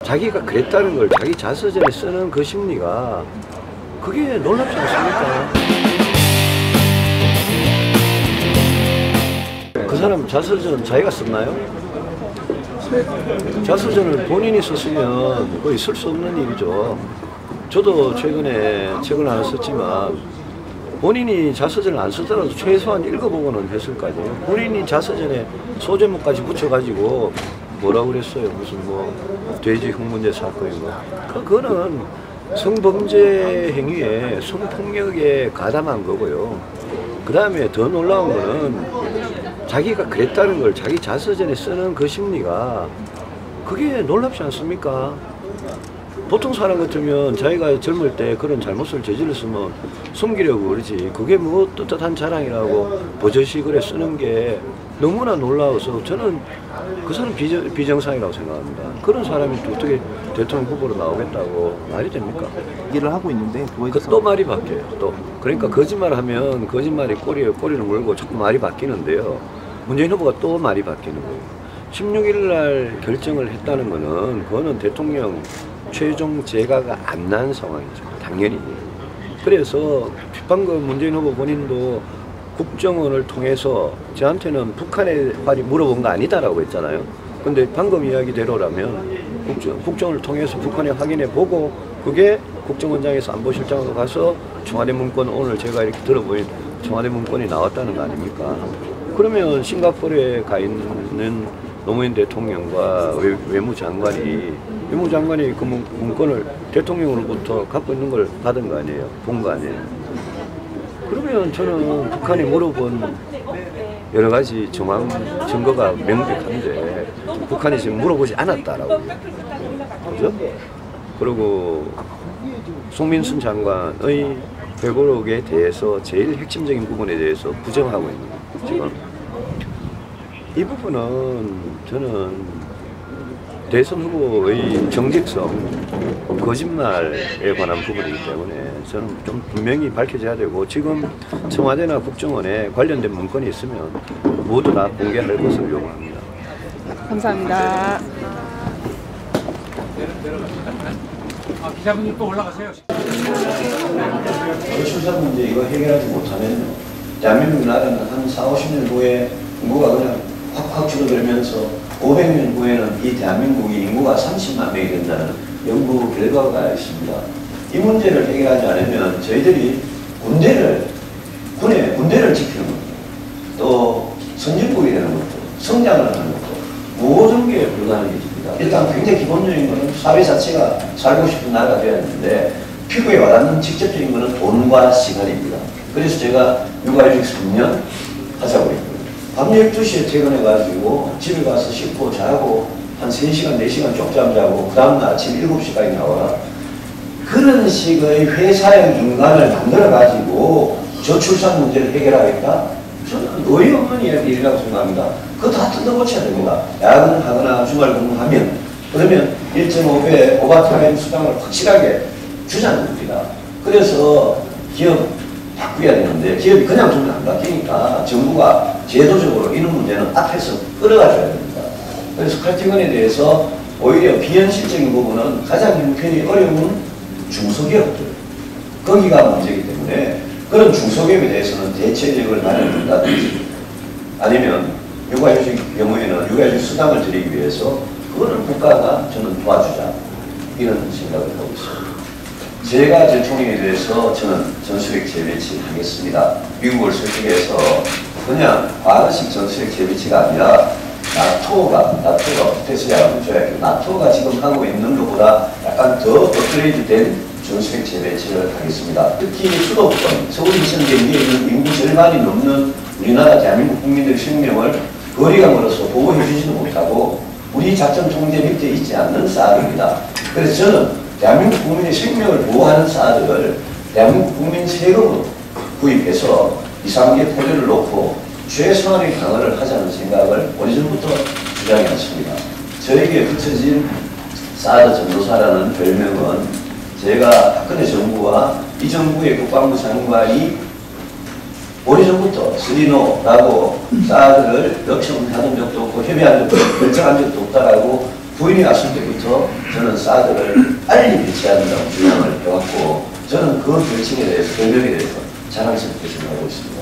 자기가 그랬다는 걸 자기 자서전에 쓰는 그 심리가 그게 놀랍지 않습니까? 그 사람 자서전 자기가 썼나요? 자서전을 본인이 썼으면 거의 쓸 수 없는 일이죠. 저도 최근에 책을 하나 썼지만 본인이 자서전을 안 쓰더라도 최소한 읽어보고는 했을 거 아니에요. 본인이 자서전에 소제목까지 붙여가지고 뭐라고 그랬어요? 무슨 뭐 돼지 흉문제 사건인 거. 그거는 성범죄 행위에 성폭력에 가담한 거고요. 그 다음에 더 놀라운 거는 자기가 그랬다는 걸 자기 자서전에 쓰는 그 심리가 그게 놀랍지 않습니까? 보통 사람 같으면 자기가 젊을 때 그런 잘못을 저질렀으면 숨기려고 그러지. 그게 뭐 떳떳한 자랑이라고 버젓이 그래 쓰는 게 너무나 놀라워서 저는 그 사람 비정상이라고 생각합니다. 그런 사람이 어떻게 대통령 후보로 나오겠다고 말이 됩니까? 얘기를 하고 있는데 또 말이 바뀌어요. 또 그러니까 거짓말하면 거짓말이 꼬리를 물고 자꾸 말이 바뀌는데요. 문재인 후보가 또 말이 바뀌는 거예요. 16일 날 결정을 했다는 거는 그거는 대통령 최종 재가가 안 난 상황이죠. 당연히. 그래서 방금 문재인 후보 본인도 국정원을 통해서 저한테는 북한에 빨리 물어본 거 아니다라고 했잖아요. 근데 방금 이야기대로라면 국정원을 통해서 북한에 확인해 보고 그게 국정원장에서 안보실장으로 가서 청와대 문건 오늘 제가 이렇게 들어보인 청와대 문건이 나왔다는 거 아닙니까? 그러면 싱가포르에 가 있는 노무현 대통령과 외무장관이 그 문건을 대통령으로부터 갖고 있는 걸 받은 거 아니에요? 본 거 아니에요? 그러면 저는 북한이 물어본 여러 가지 정황 증거가 명백한데 북한이 지금 물어보지 않았다라고. 그죠? 그리고 송민순 장관의 회고록에 대해서 제일 핵심적인 부분에 대해서 부정하고 있는 거예요. 지금 이 부분은 저는 대선 후보의 정직성, 거짓말에 관한 부분이기 때문에 저는 좀 분명히 밝혀져야 되고 지금 청와대나 국정원에 관련된 문건이 있으면 모두 다 공개할 것을 요구합니다. 감사합니다. 기자분님 또 올라가세요. 출산 문제 이거 해결하지 못하면 대한민국 나라는 한 4, 50년 후에 인구가 그냥 확 줄어들면서 500년 후에는 이 대한민국이 인구가 30만 명이 된다는 연구 결과가 있습니다. 이 문제를 해결하지 않으면 저희들이 군대를 지키는 것도 또 선진국이 되는 것도 성장을 하는 것도 모든 게 불가능해집니다. 일단 굉장히 기본적인 것은 사회 자체가 살고 싶은 나라가 되어야 하는데 피부에 와닿는 직접적인 것은 돈과 시간입니다. 그래서 제가 육아휴직 3년 하자고 했거든요. 밤 12시에 퇴근해가지고 집에 가서 씻고 자고 한 3시간, 4시간 쪽잠 자고 그 다음날 아침 7시까지 나와라. 그런 식의 회사형 인간을 만들어가지고 저출산 문제를 해결하겠다? 저는 어이없는 일이라고 생각합니다. 그거 다 뜯어고쳐야 됩니다. 야근하거나 주말 근무하면 그러면 1.5배 오버타임 수당을 확실하게 주자는 겁니다. 그래서 기업 바꾸어야 되는데 기업이 그냥 두면 안 바뀌니까 정부가 제도적으로 이런 문제는 앞에서 끌어가줘야 됩니다. 그래서 칼퇴근에 대해서 오히려 비현실적인 부분은 가장 형편이 어려운 중소기업들 거기가 문제이기 때문에 그런 중소기업에 대해서는 대체적을 마련한다든지 아니면 육아휴직 경우에는 육아휴직 수당을 드리기 위해서 그거는 국가가 저는 도와주자 이런 생각을 하고 있습니다. 제가 대통령에 대해서 저는 전술핵 재배치 하겠습니다. 미국을 설득해서 그냥 과거식 전술핵 재배치가 아니라 나토가 지금 하고 있는 것보다 약간 더 업그레이드된 전술핵 재배치를 하겠습니다. 특히 수도권, 서울 인천 경기에 있는 인구 절반이 넘는 우리나라 대한민국 국민들의 생명을 거리가 멀어서 보호해주지도 못하고 우리 작전 통제 밑에 있지 않는 사업입니다. 그래서 저는 대한민국 국민의 생명을 보호하는 사업을 대한민국 국민 세금으로 구입해서 2, 3개 토지를 놓고 최소한의 강화를 하자는 생각을 오래전부터 주장해왔습니다. 저에게 붙여진 사드 전도사라는 별명은 제가 박근혜 정부와 이 정부의 국방부 장관이 오래전부터 스리노라고 사드를 요청하는 적도 없고 협의한 적도 없고 결정한 적도 없다라고 부인이 왔을 때부터 저는 사드를 빨리 배치해야 된다고 주장을 해왔고 저는 그 결정에 대해서 결정에 대해서 자랑스럽게 생각하고 있습니다.